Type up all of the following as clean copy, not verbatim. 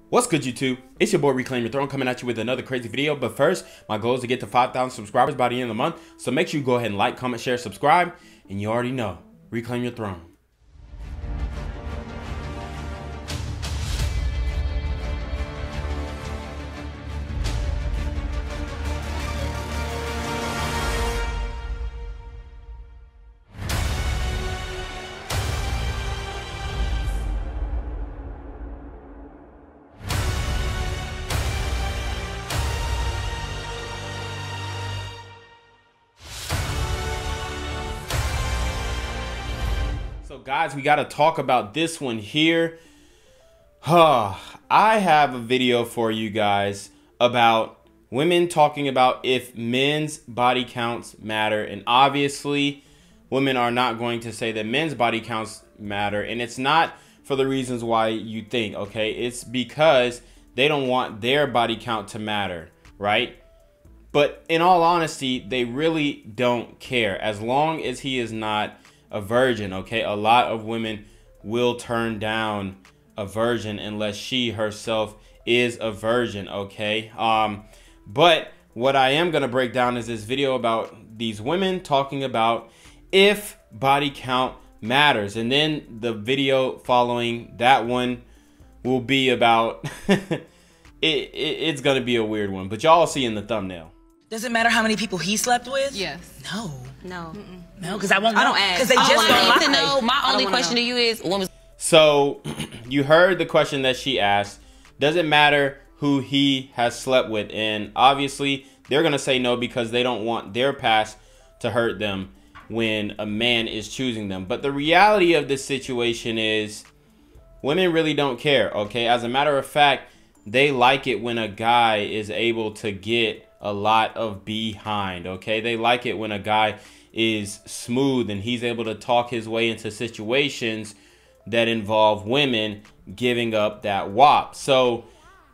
What's good, YouTube? It's your boy Reclaim Your Throne coming at you with another crazy video. But first, my goal is to get to 5,000 subscribers by the end of the month. So make sure you go ahead and like, comment, share, subscribe. And you already know, reclaim your throne. So guys, we got to talk about this one here. I have a video for you guys about women talking about if men's body counts matter. And obviously, women are not going to say that men's body counts matter. And it's not for the reasons why you think, okay? It's because they don't want their body count to matter, right? But in all honesty, they really don't care as long as he is not a virgin, okay? A lot of women will turn down a virgin unless she herself is a virgin, okay? But what I am gonna break down is this video about these women talking about if body count matters, and then the video following that one will be about it's gonna be a weird one, but y'all see in the thumbnail. Does it matter how many people he slept with? Yes. No. No. No, because I won't. I don't ask. Because they just don't lie. To know. My only question to you is, when was? So you heard the question that she asked. Does it matter who he has slept with? And obviously they're gonna say no because they don't want their past to hurt them when a man is choosing them. But the reality of this situation is women really don't care, okay? As a matter of fact, they like it when a guy is able to get a lot of behind, okay? They like it when a guy is smooth and he's able to talk his way into situations that involve women giving up that wop. So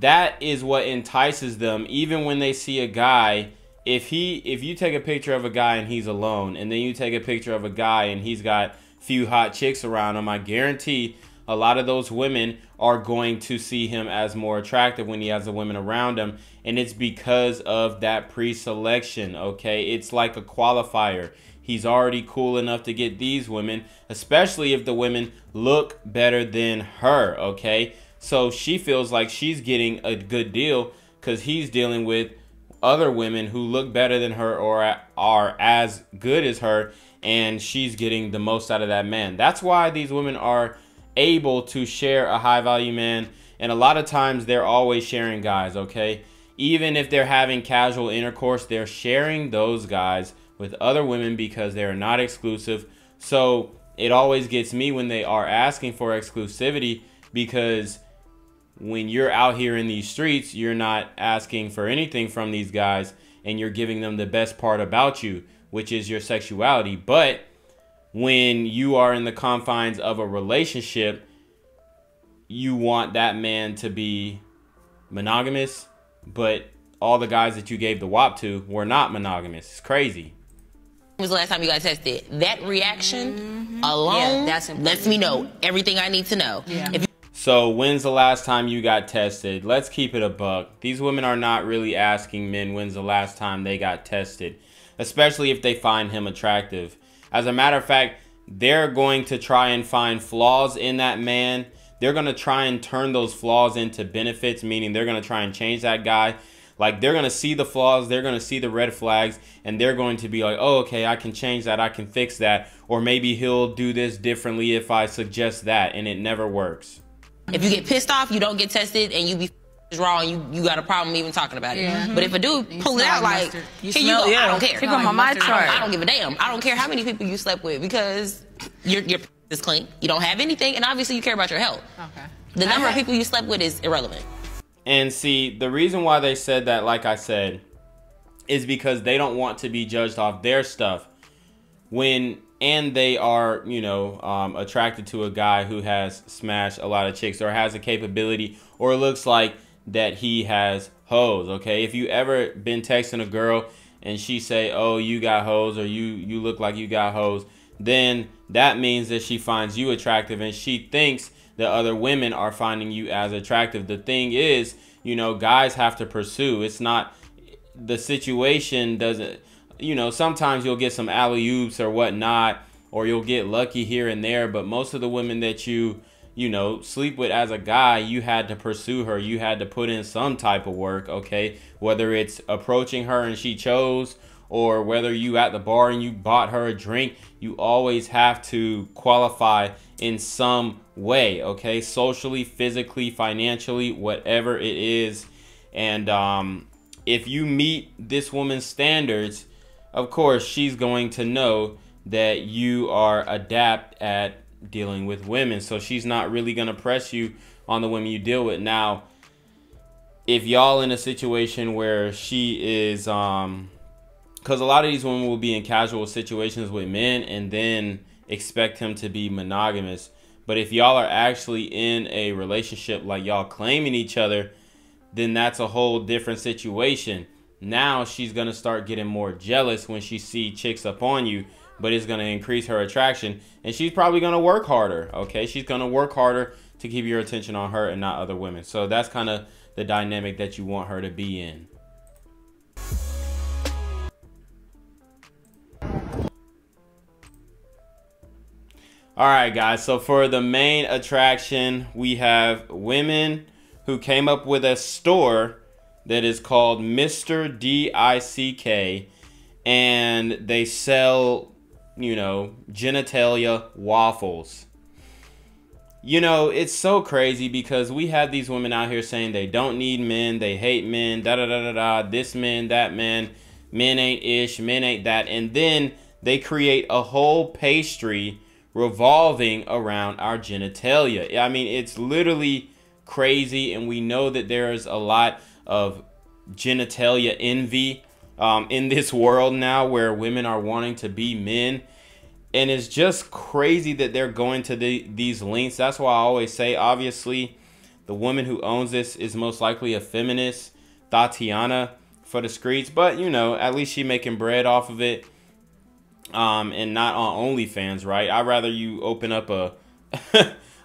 that is what entices them. Even when they see a guy, if you take a picture of a guy and he's alone, and then you take a picture of a guy and he's got few hot chicks around him, I guarantee a lot of those women are going to see him as more attractive when he has the women around him. And it's because of that pre-selection, okay? It's like a qualifier. He's already cool enough to get these women, especially if the women look better than her, okay? So she feels like she's getting a good deal because he's dealing with other women who look better than her or are as good as her, and she's getting the most out of that man. That's why these women are able to share a high value man, and a lot of times they're always sharing guys, okay? Even if they're having casual intercourse, they're sharing those guys with other women because they're not exclusive. So it always gets me when they are asking for exclusivity, because when you're out here in these streets, you're not asking for anything from these guys, and you're giving them the best part about you, which is your sexuality. But when you are in the confines of a relationship, you want that man to be monogamous, but all the guys that you gave the wop to were not monogamous. It's crazy. When was the last time you got tested? That reaction alone lets me know everything I need to know. Yeah. So when's the last time you got tested? Let's keep it a buck. These women are not really asking men when's the last time they got tested, especially if they find him attractive. As a matter of fact, they're going to try and find flaws in that man. They're going to try and turn those flaws into benefits, meaning they're going to try and change that guy. Like, they're going to see the flaws, they're going to see the red flags, and they're going to be like, oh, okay, I can change that, I can fix that. Or maybe he'll do this differently if I suggest that, and it never works. If you get pissed off, you don't get tested, and you be wrong, you got a problem even talking about it. But if a dude pull it out like, here you go, I don't care. I don't give a damn. I don't care how many people you slept with, because your is clean. You don't have anything, and obviously you care about your health. Okay. The number of people you slept with is irrelevant. And see, the reason why they said that, like I said, is because they don't want to be judged off their stuff and they are, you know, attracted to a guy who has smashed a lot of chicks or has a capability, or it looks like that he has hoes, okay? If you ever been texting a girl and she say, oh, you got hoes, or you look like you got hoes, then that means that she finds you attractive and she thinks that other women are finding you as attractive. The thing is, you know, guys have to pursue. It's not, the situation doesn't, you know, sometimes you'll get some alley-oops or whatnot, or you'll get lucky here and there, but most of the women that you know, sleep with as a guy, you had to pursue her. You had to put in some type of work, okay? Whether it's approaching her and she chose, or whether you at the bar and you bought her a drink, you always have to qualify in some way, okay? Socially, physically, financially, whatever it is. And if you meet this woman's standards, of course, she's going to know that you are adept at dealing with women. So she's not really going to press you on the women you deal with. Now, if y'all in a situation where she is, because a lot of these women will be in casual situations with men and then expect him to be monogamous. But if y'all are actually in a relationship, like y'all claiming each other, then that's a whole different situation. Now she's going to start getting more jealous when she see chicks up on you, but it's going to increase her attraction. And she's probably going to work harder, okay? She's going to work harder to keep your attention on her and not other women. So that's kind of the dynamic that you want her to be in. All right, guys. So for the main attraction, we have women who came up with a store that is called Mr. DICK, and they sell, you know, genitalia waffles. You know, it's so crazy because we have these women out here saying they don't need men, they hate men, da-da-da-da-da, this man, that man, men ain't ish, men ain't that, and then they create a whole pastry revolving around our genitalia. I mean, it's literally crazy, and we know that there's a lot of genitalia envy in this world now, where women are wanting to be men, and it's just crazy that they're going to these lengths. That's why I always say, obviously, the woman who owns this is most likely a feminist, Tatiana for the streets, but you know, at least she's making bread off of it. And not on OnlyFans, right? I'd rather you open up a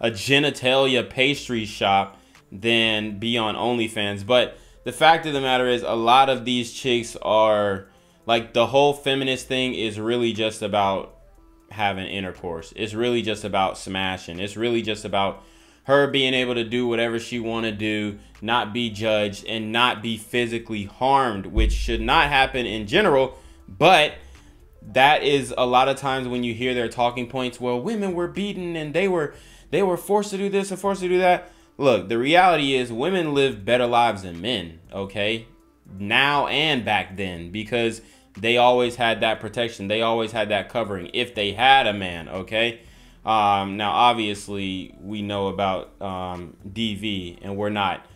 a genitalia pastry shop than be on OnlyFans. But the fact of the matter is, a lot of these chicks are like, the whole feminist thing is really just about having intercourse. It's really just about smashing. It's really just about her being able to do whatever she want to do, not be judged, and not be physically harmed, which should not happen in general. But that is a lot of times when you hear their talking points, well, women were beaten and they were forced to do this and forced to do that. Look, the reality is women live better lives than men, okay? Now and back then, because they always had that protection. They always had that covering if they had a man, okay? Now, obviously, we know about DV, and we're not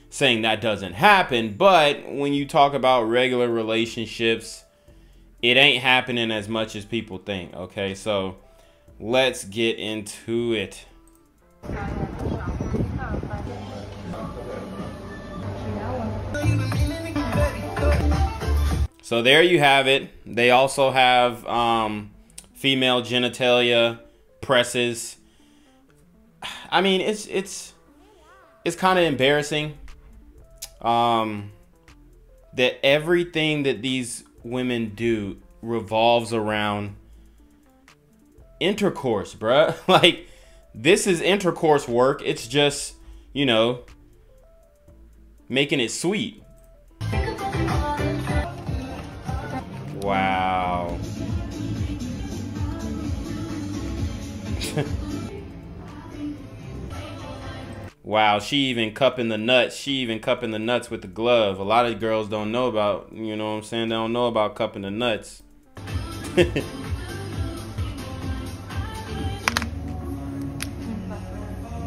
saying that doesn't happen, but when you talk about regular relationships, it ain't happening as much as people think, okay? So let's get into it. So there you have it. They also have female genitalia presses. I mean, it's kind of embarrassing that everything that these women do revolves around intercourse, bruh. Like, this is intercourse work. It's just, you know, making it sweet. Wow. Wow, she even cupping the nuts. She even cupping the nuts with the glove. A lot of girls don't know about, you know what I'm saying? They don't know about cupping the nuts.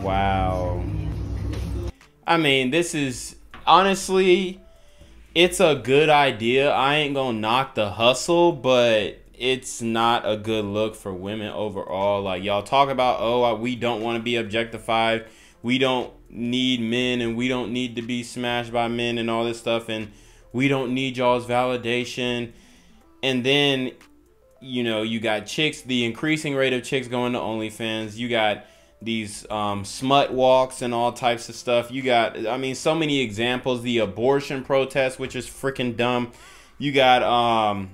Wow. I mean, this is, honestly, it's a good idea. I ain't gonna knock the hustle, but it's not a good look for women overall. Like, y'all talk about, oh, we don't want to be objectified. We don't need men, and we don't need to be smashed by men and all this stuff, and we don't need y'all's validation. And then, you know, you got chicks, the increasing rate of chicks going to OnlyFans. You got smut walks and all types of stuff. You got, I mean, so many examples. The abortion protest, which is freaking dumb. You got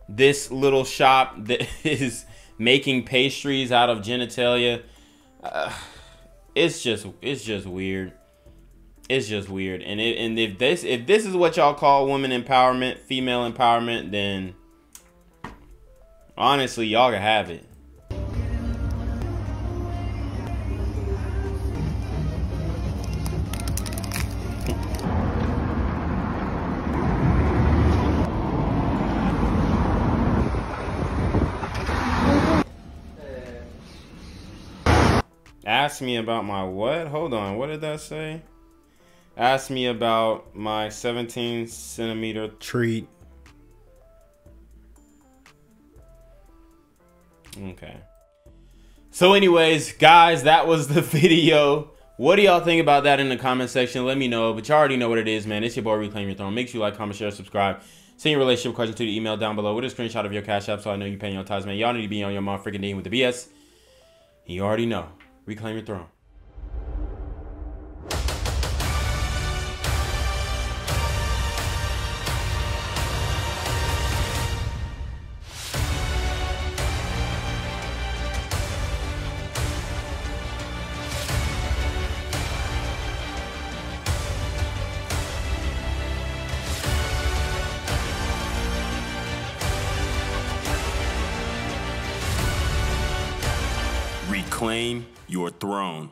this little shop that is making pastries out of genitalia. It's just weird. It's just weird. And if this is what y'all call woman empowerment, female empowerment, then honestly, y'all can have it. Ask me about my what? Hold on. What did that say? Ask me about my 17-centimeter treat. Okay. So anyways, guys, that was the video. What do y'all think about that in the comment section? Let me know. But you already know what it is, man. It's your boy, Reclaim Your Throne. Make sure you like, comment, share, subscribe. Send your relationship question to the email down below with a screenshot of your Cash App so I know you're paying your tithes, man. Y'all need to be on your mom freaking name with the BS. You already know. Reclaim your throne. Reclaim your throne.